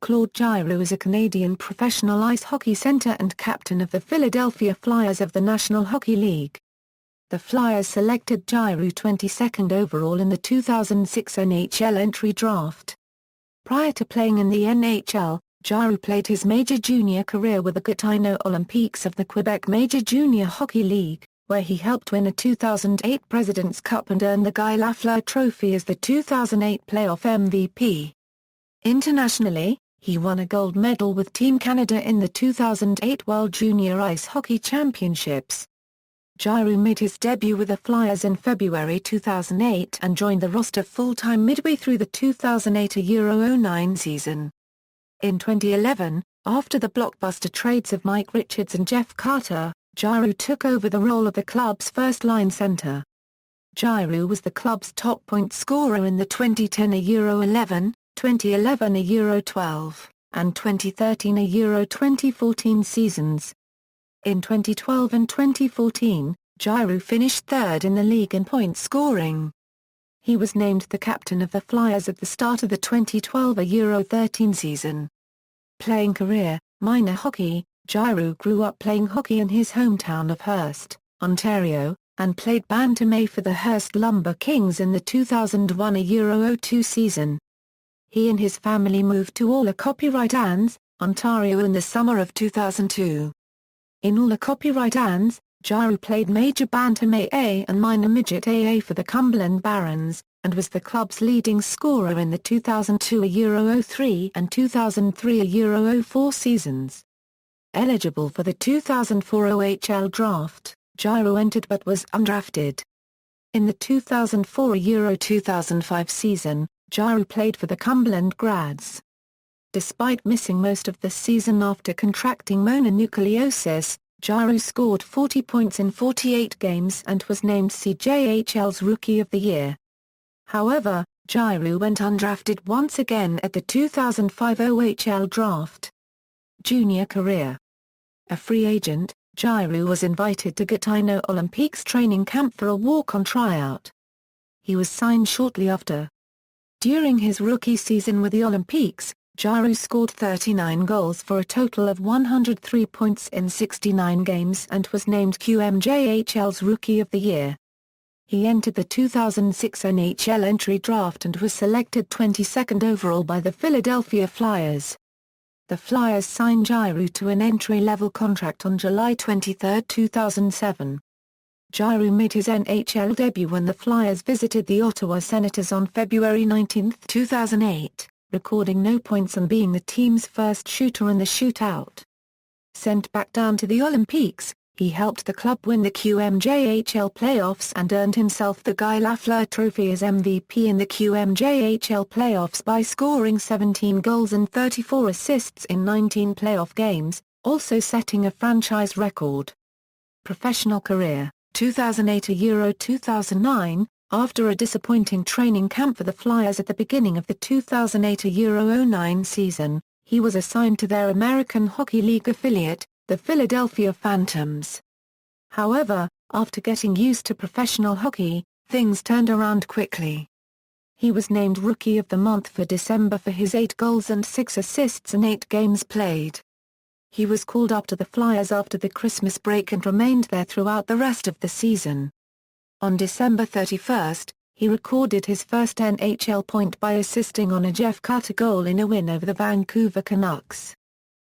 Claude Giroux is a Canadian professional ice hockey center and captain of the Philadelphia Flyers of the National Hockey League. The Flyers selected Giroux 22nd overall in the 2006 NHL Entry Draft. Prior to playing in the NHL, Giroux played his major junior career with the Gatineau Olympiques of the Quebec Major Junior Hockey League, where he helped win a 2008 President's Cup and earn the Guy Lafleur Trophy as the 2008 playoff MVP. Internationally, he won a gold medal with Team Canada in the 2008 World Junior Ice Hockey Championships. Giroux made his debut with the Flyers in February 2008 and joined the roster full-time midway through the 2008 Euro 09 season. In 2011, after the blockbuster trades of Mike Richards and Jeff Carter, Giroux took over the role of the club's first-line center. Giroux was the club's top point scorer in the 2010 Euro 11, 2011 Euro 12, and 2013 Euro 2014 seasons. In 2012 and 2014, Giroux finished third in the league in points scoring. He was named the captain of the Flyers at the start of the 2012 Euro 13 season. Playing career, minor hockey, Giroux grew up playing hockey in his hometown of Hearst, Ontario, and played bantamweight for the Hearst Lumber Kings in the 2001 Euro 02 season. He and his family moved to Orla-Copyright-Anne's, Ontario in the summer of 2002. In Orla-Copyright-Anne's, Giroux played major bantamweight A and minor midget AA for the Cumberland Barons, and was the club's leading scorer in the 2002 Euro 03 and 2003 Euro 04 seasons. Eligible for the 2004 OHL draft, Giroux entered but was undrafted. In the 2004 Euro 2005 season, Giroux played for the Cumberland Grads. Despite missing most of the season after contracting mononucleosis, Giroux scored 40 points in 48 games and was named QMJHL's Rookie of the Year. However, Giroux went undrafted once again at the 2005 OHL draft. Junior career. A free agent, Giroux was invited to Gatineau Olympiques training camp for a walk-on tryout. He was signed shortly after. During his rookie season with the Olympiques, Giroux scored 39 goals for a total of 103 points in 69 games and was named QMJHL's Rookie of the Year. He entered the 2006 NHL Entry Draft and was selected 22nd overall by the Philadelphia Flyers. The Flyers signed Giroux to an entry-level contract on July 23, 2007. Giroux made his NHL debut when the Flyers visited the Ottawa Senators on February 19, 2008, recording no points and being the team's first shooter in the shootout. Sent back down to the Olympiques, he helped the club win the QMJHL playoffs and earned himself the Guy Lafleur Trophy as MVP in the QMJHL playoffs by scoring 17 goals and 34 assists in 19 playoff games, also setting a franchise record. Professional career. 2008 Euro 2009, after a disappointing training camp for the Flyers at the beginning of the 2008 Euro 09 season, he was assigned to their American Hockey League affiliate, the Philadelphia Phantoms. However, after getting used to professional hockey, things turned around quickly. He was named Rookie of the Month for December for his 8 goals and 6 assists in 8 games played. He was called up to the Flyers after the Christmas break and remained there throughout the rest of the season. On December 31, he recorded his first NHL point by assisting on a Jeff Carter goal in a win over the Vancouver Canucks.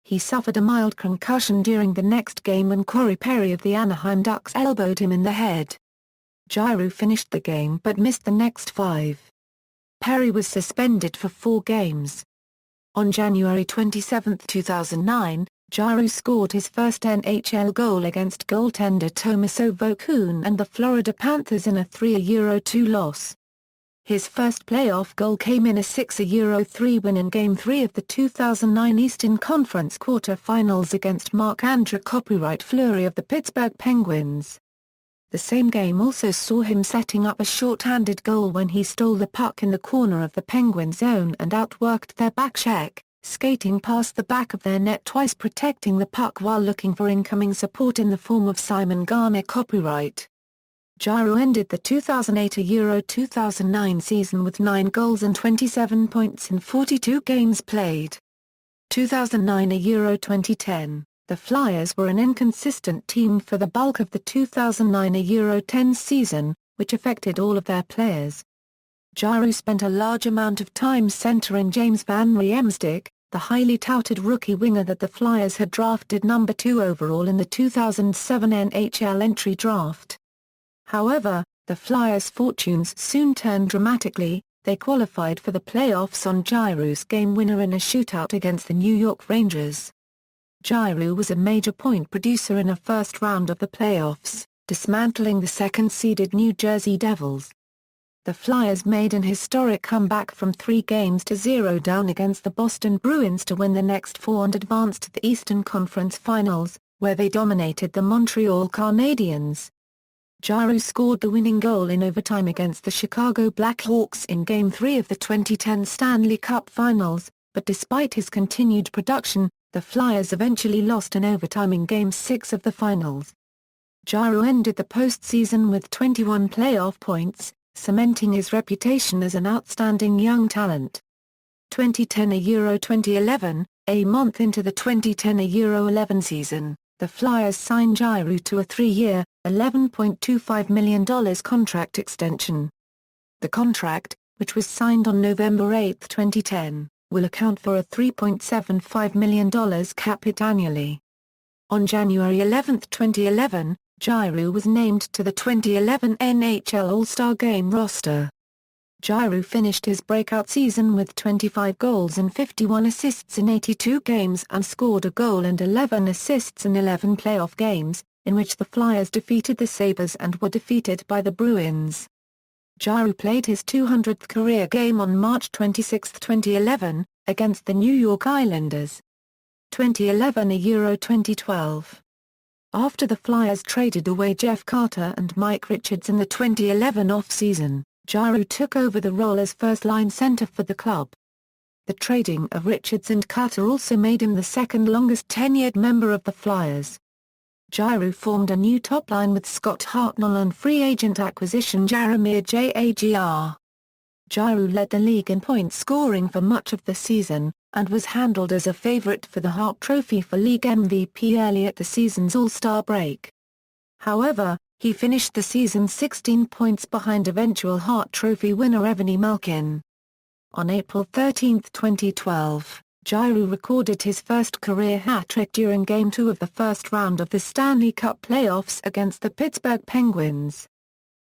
He suffered a mild concussion during the next game when Corey Perry of the Anaheim Ducks elbowed him in the head. Giroux finished the game but missed the next 5. Perry was suspended for 4 games. On January 27, 2009, Giroux scored his first NHL goal against goaltender Tomaso Vokoun and the Florida Panthers in a 3-2 loss. His first playoff goal came in a 6-3 win in Game 3 of the 2009 Eastern Conference quarter-finals against Marc-Andre Copyright Fleury of the Pittsburgh Penguins. The same game also saw him setting up a short-handed goal when he stole the puck in the corner of the Penguin zone and outworked their backcheck, skating past the back of their net twice, protecting the puck while looking for incoming support in the form of Simon Garner Copyright. Giroux ended the 2008 Euro 2009 season with 9 goals and 27 points in 42 games played. 2009 Euro 2010. The Flyers were an inconsistent team for the bulk of the 2009 Euro 10 season, which affected all of their players. Giroux spent a large amount of time centering James Van Riemsdyk, the highly touted rookie winger that the Flyers had drafted number 2 overall in the 2007 NHL Entry Draft. However, the Flyers' fortunes soon turned dramatically. They qualified for the playoffs on Giroux's game winner in a shootout against the New York Rangers. Giroux was a major point producer in a first round of the playoffs, dismantling the second-seeded New Jersey Devils. The Flyers made an historic comeback from 3-0 down against the Boston Bruins to win the next 4 and advance to the Eastern Conference Finals, where they dominated the Montreal Canadiens. Giroux scored the winning goal in overtime against the Chicago Blackhawks in Game 3 of the 2010 Stanley Cup Finals, but despite his continued production, the Flyers eventually lost in overtime in Game 6 of the finals. Giroux ended the postseason with 21 playoff points, cementing his reputation as an outstanding young talent. 2010 Euro 2011, a month into the 2010 Euro 11 season, the Flyers signed Giroux to a 3-year, $11.25 million contract extension. The contract, which was signed on November 8, 2010, will account for a $3.75 million cap hit annually. On January 11, 2011, Giroux was named to the 2011 NHL All-Star Game roster. Giroux finished his breakout season with 25 goals and 51 assists in 82 games and scored a goal and 11 assists in 11 playoff games, in which the Flyers defeated the Sabres and were defeated by the Bruins. Giroux played his 200th career game on March 26, 2011, against the New York Islanders. 2011 Euro 2012. After the Flyers traded away Jeff Carter and Mike Richards in the 2011 off-season, Giroux took over the role as first-line center for the club. The trading of Richards and Carter also made him the second longest-tenured member of the Flyers. Giroux formed a new top line with Scott Hartnell and free agent acquisition Jaromir Jagr. Giroux led the league in point scoring for much of the season, and was handled as a favorite for the Hart Trophy for league MVP early at the season's All-Star break. However, he finished the season 16 points behind eventual Hart Trophy winner Evgeny Malkin. On April 13, 2012, Giroux recorded his first career hat-trick during Game 2 of the first round of the Stanley Cup playoffs against the Pittsburgh Penguins.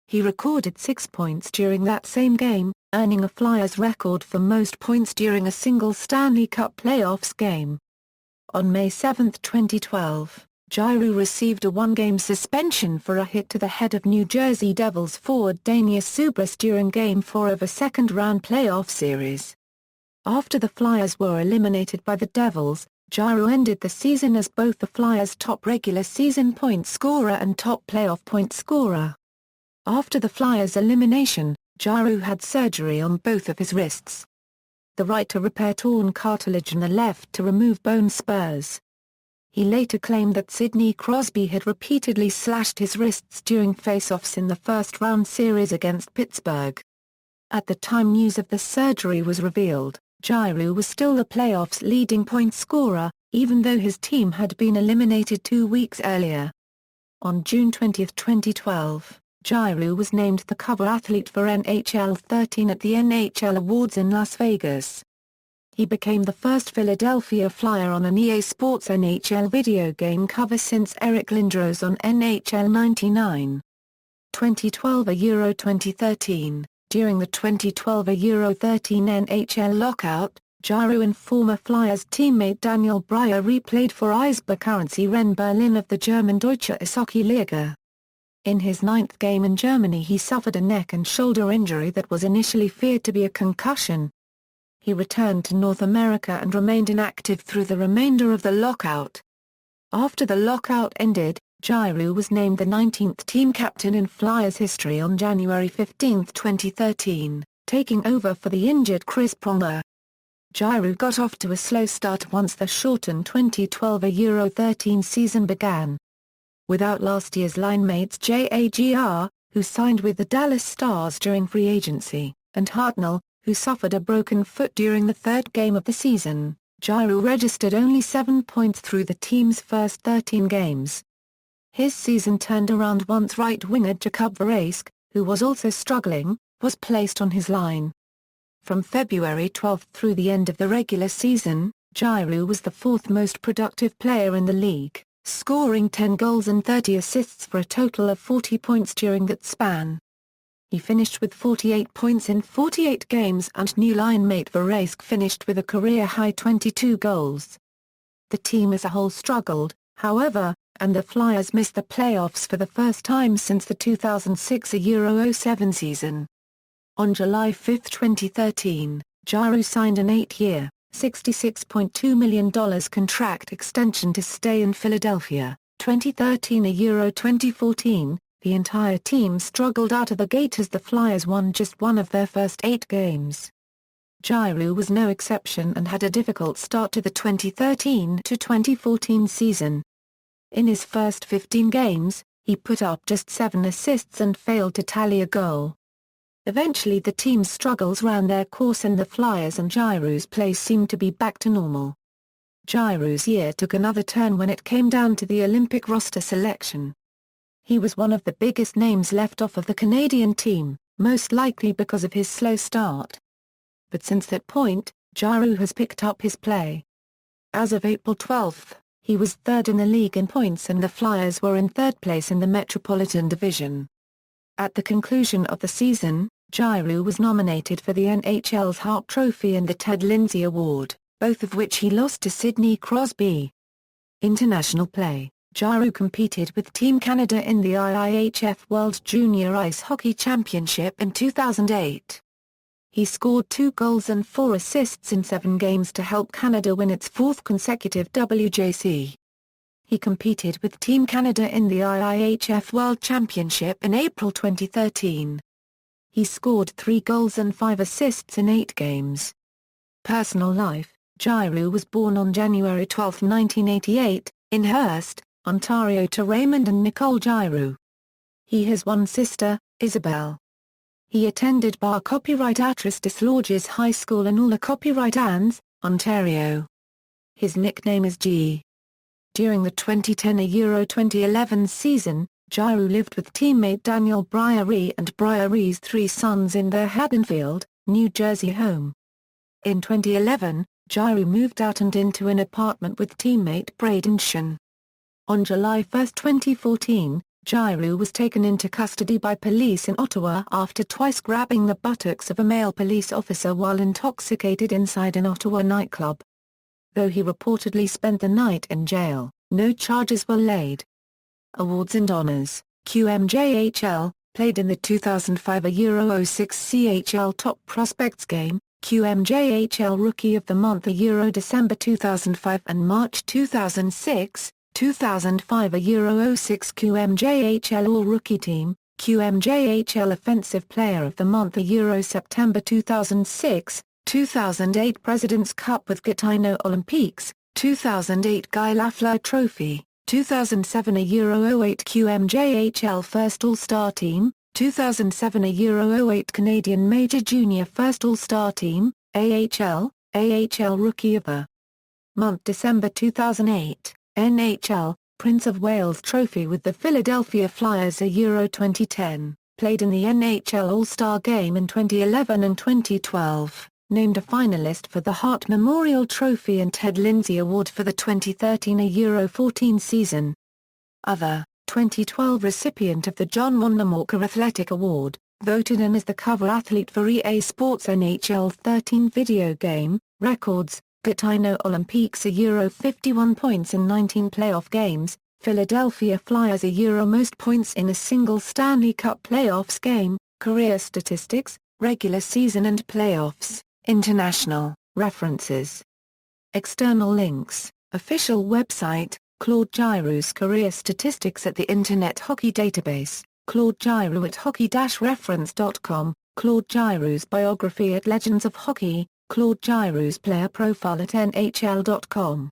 He recorded 6 points during that same game, earning a Flyers record for most points during a single Stanley Cup playoffs game. On May 7, 2012, Giroux received a one-game suspension for a hit to the head of New Jersey Devils forward Dainius Zubrus during Game 4 of a second-round playoff series. After the Flyers were eliminated by the Devils, Giroux ended the season as both the Flyers' top regular season point scorer and top playoff point scorer. After the Flyers' elimination, Giroux had surgery on both of his wrists. The right to repair torn cartilage and the left to remove bone spurs. He later claimed that Sidney Crosby had repeatedly slashed his wrists during face-offs in the first-round series against Pittsburgh. At the time news of the surgery was revealed, Giroux was still the playoffs' leading point scorer, even though his team had been eliminated 2 weeks earlier. On June 20, 2012, Giroux was named the cover athlete for NHL 13 at the NHL Awards in Las Vegas. He became the first Philadelphia Flyer on an EA Sports NHL video game cover since Eric Lindros on NHL 99. 2012 Euro 2013. During the 2012 Euro 13 NHL lockout, Giroux and former Flyers teammate Daniel Breyer replayed for Eisbären Rennes Berlin of the German Deutsche Eishockey Liga. In his 9th game in Germany he suffered a neck and shoulder injury that was initially feared to be a concussion. He returned to North America and remained inactive through the remainder of the lockout. After the lockout ended, Giroux was named the 19th team captain in Flyers history on January 15, 2013, taking over for the injured Chris Pronger. Giroux got off to a slow start once the shortened 2012 Euro 13 season began. Without last year's line-mates Jagr, who signed with the Dallas Stars during free agency, and Hartnell, who suffered a broken foot during the third game of the season, Giroux registered only 7 points through the team's first 13 games. His season turned around once right winger Jakub Varask, who was also struggling, was placed on his line. From February 12 through the end of the regular season, Giroux was the fourth most productive player in the league, scoring 10 goals and 30 assists for a total of 40 points during that span. He finished with 48 points in 48 games and new line mate Varask finished with a career-high 22 goals. The team as a whole struggled, however, and the Flyers missed the playoffs for the first time since the 2006-07 season. On July 5, 2013, Giroux signed an 8-year, $66.2 million contract extension to stay in Philadelphia. 2013-2014, the entire team struggled out of the gate as the Flyers won just one of their first 8 games. Giroux was no exception and had a difficult start to the 2013-2014 season. In his first 15 games, he put up just 7 assists and failed to tally a goal. Eventually the team's struggles ran their course and the Flyers and Giroux's play seemed to be back to normal. Giroux's year took another turn when it came down to the Olympic roster selection. He was one of the biggest names left off of the Canadian team, most likely because of his slow start. But since that point, Giroux has picked up his play. As of April 12, he was third in the league in points and the Flyers were in third place in the Metropolitan Division. At the conclusion of the season, Giroux was nominated for the NHL's Hart Trophy and the Ted Lindsay Award, both of which he lost to Sidney Crosby. International play: Giroux competed with Team Canada in the IIHF World Junior Ice Hockey Championship in 2008. He scored 2 goals and 4 assists in 7 games to help Canada win its 4th consecutive WJC. He competed with Team Canada in the IIHF World Championship in April 2013. He scored 3 goals and 5 assists in 8 games. Personal life: Giroux was born on January 12, 1988, in Hearst, Ontario to Raymond and Nicole Giroux. He has one sister, Isabel. He attended Bar Copyright Atris Dislodges High School in Alla Copyright Anns, Ontario. His nickname is G. During the 2010-2011 season, Giroux lived with teammate Daniel Briere and Briere's 3 sons in their Haddonfield, New Jersey home. In 2011, Giroux moved out and into an apartment with teammate Braden Shen. On July 1, 2014, Giroux was taken into custody by police in Ottawa after twice grabbing the buttocks of a male police officer while intoxicated inside an Ottawa nightclub. Though he reportedly spent the night in jail, no charges were laid. Awards and honors: QMJHL, played in the 2005-06 CHL Top Prospects Game, QMJHL Rookie of the Month December 2005 and March 2006, 2005-06 QMJHL All-Rookie Team, QMJHL Offensive Player of the Month September 2006, 2008 President's Cup with Gatineau Olympiques, 2008 Guy Lafleur Trophy, 2007-08 QMJHL First All-Star Team, 2007-08 Canadian Major Junior First All-Star Team, AHL Rookie of the Month December 2008, NHL, Prince of Wales Trophy with the Philadelphia Flyers Euro 2010, played in the NHL All-Star Game in 2011 and 2012. Named a finalist for the Hart Memorial Trophy and Ted Lindsay Award for the 2013 Euro 14 season. Other, 2012 recipient of the John Wanamaker Athletic Award, voted in as the cover athlete for EA Sports NHL 13 video game, records, Gatineau Olympiques Euro 51 points in 19 playoff games, Philadelphia Flyers Euro most points in a single Stanley Cup playoffs game, career statistics, regular season and playoffs. International references. External links: official website, Claude Giroux's career statistics at the Internet Hockey Database, Claude Giroux at hockey-reference.com, Claude Giroux's biography at Legends of Hockey, Claude Giroux's player profile at NHL.com.